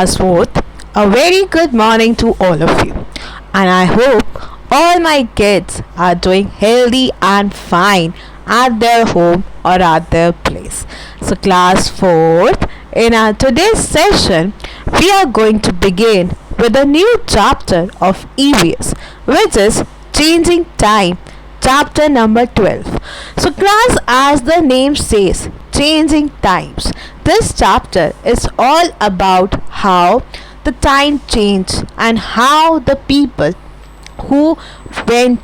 class 4th. A very good morning to all of you. And I hope all my kids are doing healthy and fine at their home or at their place. So class 4th, in our today's session, we are going to begin with a new chapter of EVS, which is Changing Time, chapter number 12. So class, as the name says, changing times. This chapter is all about how the time changed and how the people who went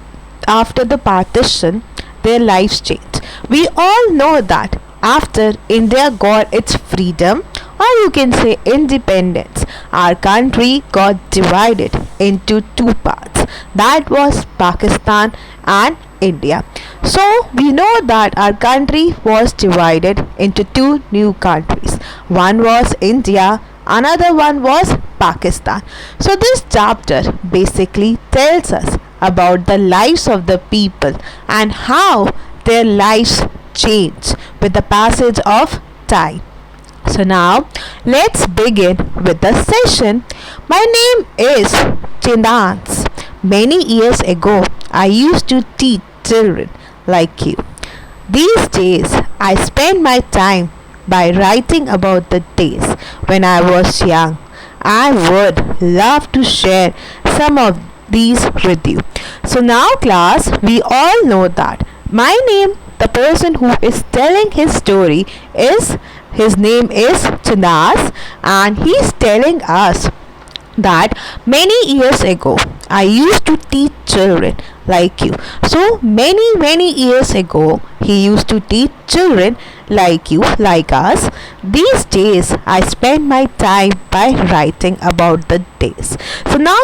after the partition, their lives changed. We all know that after India got its freedom, or you can say independence, our country got divided into two parts. That was Pakistan and India. So we know that our country was divided into two new countries. One was India, another one was Pakistan. So this chapter basically tells us about the lives of the people and how their lives change with the passage of time. So now let's begin with the session. My name is Chindans. Many years ago, I used to teach children like you. These days, I spend my time by writing about the days when I was young. I would love to share some of these with you. So now class, we all know that my name, the person who is telling his story, his name is Chandas, and he's telling us that many years ago I used to teach children like you. So many years ago he used to teach children like you, like us. These days I spend my time by writing about the days. So now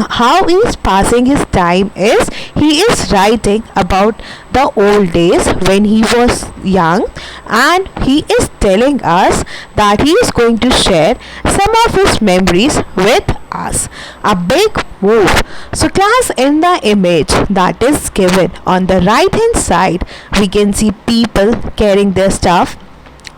how he is passing his time is he is writing about the old days when he was young, and he is telling us that he is going to share some of his memories with us. A big move. So class, in the image that is given on the right hand side, we can see people carrying their stuff,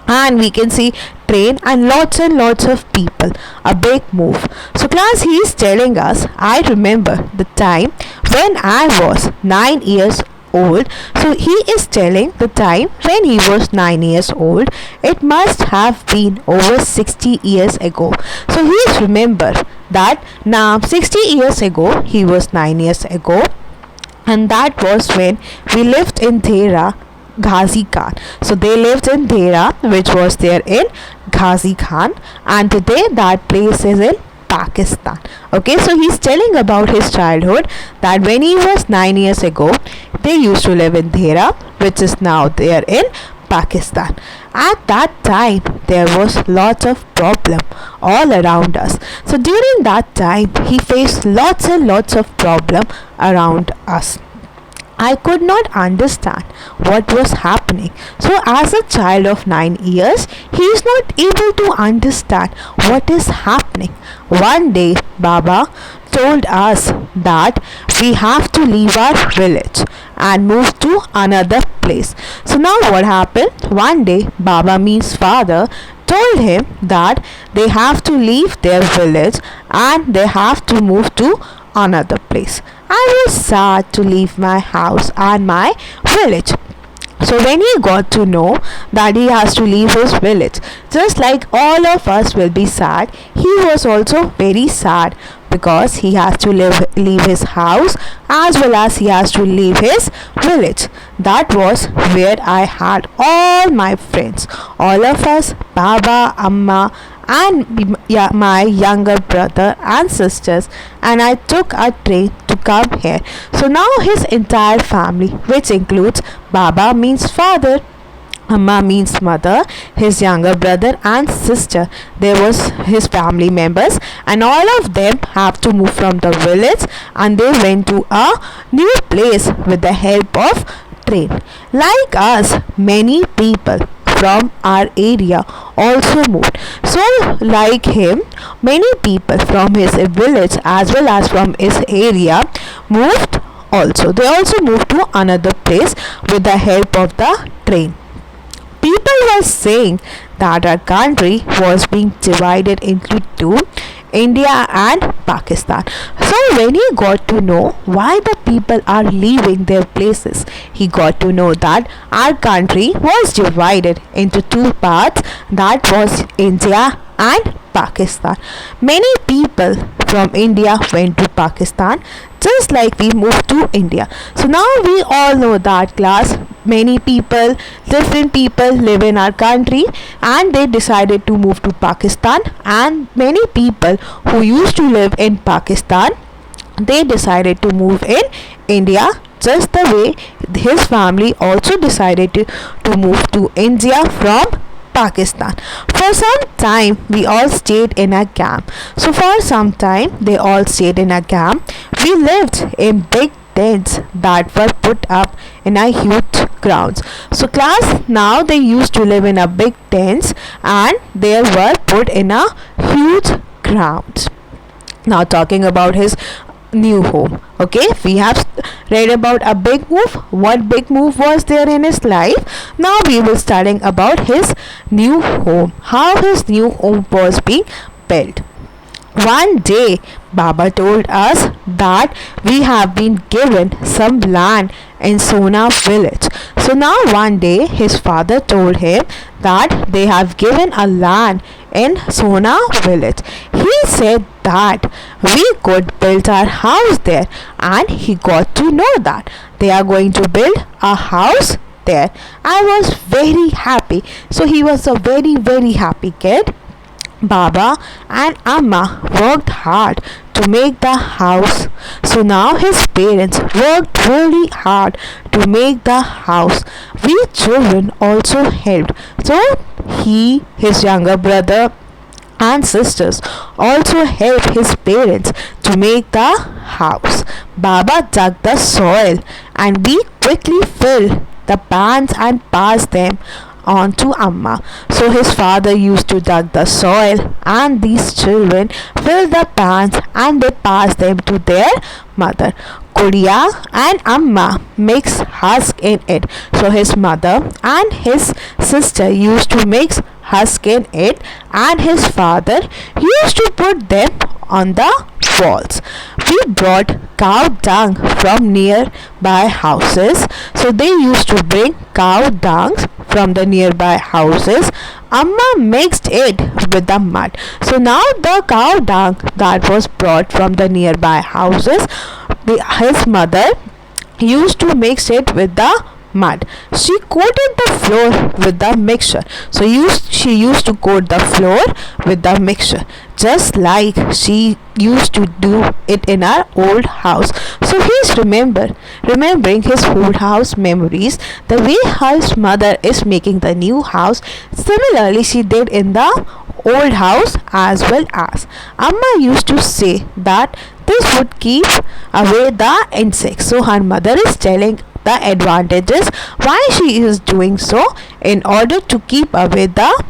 and we can see train and lots of people. A big move. So class, he is telling us, I remember the time when I was 9 years old. So he is telling the time when he was 9 years old. It must have been over 60 years ago. So he is remember that now 60 years ago he was 9 years ago, and that was when we lived in Dhera, Ghazi Khan. So they lived in Dhera, which was there in Ghazi Khan, and today that place is in Pakistan. Okay, so he's telling about his childhood, that when he was 9 years ago, they used to live in Dhera, which is now there in Pakistan. At that time, there was lots of problem all around us. So during that time, he faced lots and lots of problem around us. I could not understand what was happening. So as a child of 9 years, he is not able to understand what is happening. One day, Baba told us that we have to leave our village and move to another place. So now what happened? One day, Baba means father told him that they have to leave their village and they have to move to another place. I was sad to leave my house and my village. So when he got to know that he has to leave his village, just like all of us will be sad, he was also very sad, because he has to leave his house as well as he has to leave his village. That was where I had all my friends, all of us, Baba, Amma, and my younger brother and sisters, and I took a train to come here. So now his entire family, which includes Baba means father, Amma means mother, his younger brother and sister, there was his family members, and all of them have to move from the village, and they went to a new place with the help of train. Like us, many people from our area also moved. So like him, many people from his village as well as from his area moved also. They also moved to another place with the help of the train. People were saying that our country was being divided into two India and Pakistan. So when he got to know why the people are leaving their places, he got to know that our country was divided into two parts, that was India and Pakistan. Many people from India went to Pakistan just like we moved to India. So now we all know that class, many people, different people live in our country and they decided to move to Pakistan, and many people who used to live in Pakistan, they decided to move in India, just the way his family also decided to move to India from Pakistan. For some time, we all stayed in a camp. So, for some time, they all stayed in a camp. We lived in big tents that were put up in a huge grounds. So, class, now they used to live in a big tents and they were put in a huge grounds. Now, talking about his new home. Okay, we have read about a big move. What big move was there in his life? Now we will studying about his new home, how his new home was being built. One day Baba told us that we have been given some land in Sona village. So now one day his father told him that they have given a land in Sona village. He said that we could build our house there, and he got to know that they are going to build a house there. I was very happy. So he was a very happy kid. Baba and Amma worked hard to make the house. So now his parents worked really hard to make the house. We children also helped. So his younger brother and sisters also helped his parents to make the house. Baba dug the soil and we quickly filled the pans and passed them on to Amma. So his father used to dug the soil and these children filled the pans and they passed them to their mother. Kudiya and Amma mix husk in it. So his mother and his sister used to mix husk in it, and his father used to put them on the walls. We brought cow dung from nearby houses. So they used to bring cow dung from the nearby houses. Amma mixed it with the mud. So now the cow dung that was brought from the nearby houses, his mother used to mix it with the mud. She coated the floor with the mixture. So she used to coat the floor with the mixture, just like she used to do it in our old house. So he's remembering his old house memories, the way his mother is making the new house. Similarly, she did in the old house as well. As Amma used to say that this would keep away the insects. So her mother is telling the advantages why she is doing so in order to keep away the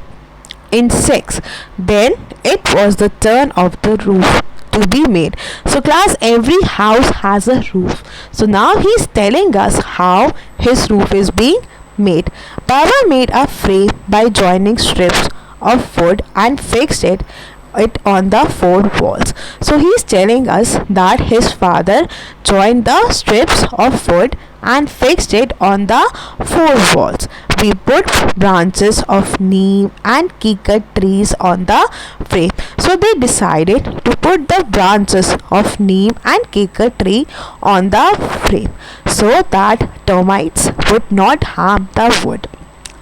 insects. Then it was the turn of the roof to be made. So class, every house has a roof. So now he's telling us how his roof is being made. Baba made a frame by joining strips of wood and fixed it on the four walls. So he's telling us that his father joined the strips of wood and fixed it on the four walls. We put branches of neem and kikar trees on the frame. So they decided to put the branches of neem and kikar tree on the frame so that termites would not harm the wood.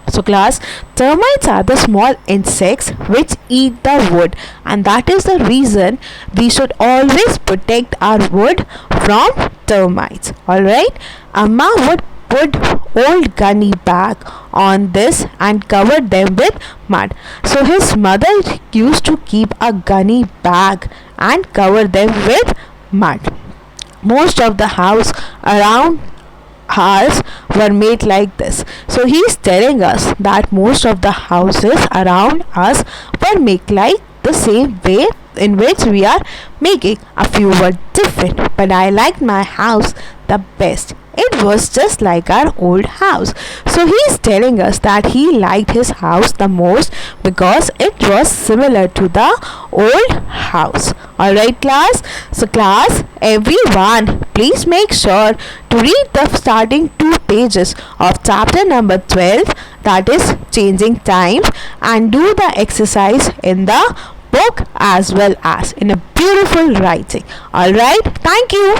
So class, termites are the small insects which eat the wood, and that is the reason we should always protect our wood from termites. Alright, Amma would put old gunny bag on this and cover them with mud. So his mother used to keep a gunny bag and cover them with mud. Most of the house around ours were made like this. So he is telling us that most of the houses around us were made like the same way in which we are making. A few were different, but I liked my house the best. It was just like our old house. So he is telling us that he liked his house the most because it was similar to the old house. Alright, class? So, class, everyone, please make sure to read the starting two pages of chapter number 12, that is changing time, and do the exercise in the book as well as in a beautiful writing. Alright, thank you.